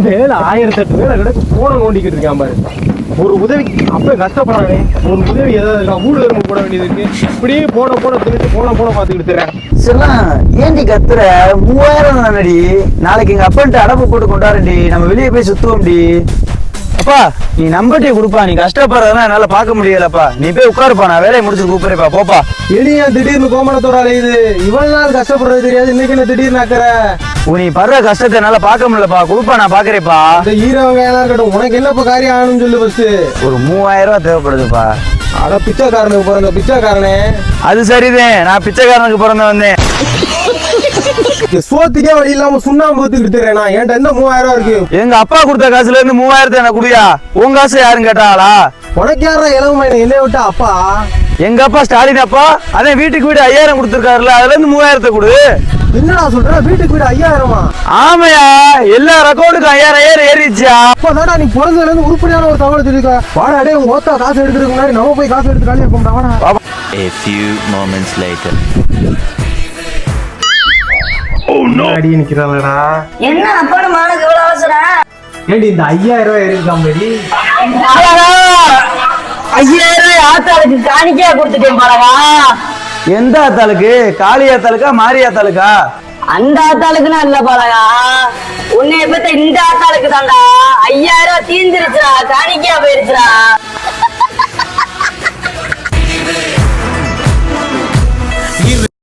வேலை 1008 வேலை கிடக்கு போன நோண்டிக்கிட்டு இருக்கான் பாரு. ஒரு உதவி அப்ப கஷ்டப்படுறானே, ஒரு உதவி ஏதாவது ஊடு எறும்பு போட வேண்டியது இருக்கு. இப்படியே போன தின்னுட்டு போன பாத்துக்கிட்டு தரேன். சரிலாம் ஏண்டி கத்துற? 3000 தானடி. நாளைக்கு எங்க அப்பன்ட்டு அடப்பு போட்டு கொண்டாடுடி, நம்ம வெளியே போய் சுத்துவோம்டி. அப்பா நீ நம்பட்டே கொடுப்பா, நீ கஷ்டப்படுறதுனா என்னால பாக்க முடியலப்பா. நீ போய் உட்காருப்பா, நான் வேலையை முடிச்சு கூப்பிடுறேப்பா. போப்பா. எளியா திடீர்னு கோமணத்தோட அலையுது. இவ்வளவு நாள் கஷ்டப்படுறது தெரியாது, இன்னைக்கு என்ன திடீர்னு ஆக்குற? நீ படுற கஷ்டத்தை என்னால பாக்க முடியலப்பா. கொடுப்பா, நான் பாக்குறேப்பா. இந்த ஈரவங்க எல்லாம் இருக்கட்டும், உனக்கு என்ன இப்ப காரியம் ஆகணும்னு சொல்லு ஃபர்ஸ்ட். ஒரு 3000 ரூபாய் தேவைப்படுதுப்பா. அட பிச்சைக்காரனுக்கு பிறந்த பிச்சைக்காரனே. அது சரிதான், நான் பிச்சைக்காரனுக்கு பிறந்த வந்தேன். சோத்துக்கே வழி இல்லாம சுண்ணாம்பு ஊத்துக்கிட்டு நான் என்கிட்ட என்ன 3000 ரூபாய் இருக்கு. எங்க அப்பா கொடுத்த காசுல இருந்து 3000 எனக்கு குடியா. உன் காசு யாரும் கேட்டாளா? உனக்கு யாரா இளவு என்னை விட்டா அப்பா? எங்க அப்பா ஸ்டாலின் அப்பா, அதே வீட்டுக்கு வீடு 5000 கொடுத்துருக்காருல, அதுல இருந்து 3000 கொடு. என்னடா சொல்ற? வீட்டுக்கு வீடு 5000-மா? ஆமையா, எல்லா ரெக்கார்டுக்கும் 5000 ஏறிச்சா. அப்பதாடா நீ பிறந்ததுல இருந்து உருப்படியான ஒரு தகவல் சொல்லிருக்க. வாடா டே, உங்க ஓத்தா காசு எடுக்கிறதுக்கு முன்னாடி நம்ம போய் காசு எடுத்து காலியா போம்டா. வாடா. A few moments later. அடி நிக்கிறாளடா. என்ன அப்பா மானுக்கு இவ்வளவு அவசரம்? ஏண்டி இந்த 5000 ரூபாய் இருக்காம்படி? 5000 ஆத்தாளுக்கு காணிக்கையா கொடுத்துட்டேன் பாருங்க. எந்த ஆத்தாளுக்கு? காளி ஆத்தாளுக்கா மாரி ஆத்தாளுக்கா? அந்த ஆத்தாளுக்குன்னா இல்ல பாருங்க, உன்னை பத்த இந்த ஆத்தாளுக்கு தாண்டா. 5000 தீந்துருச்சுடா, காணிக்கையா போயிருச்சுடா.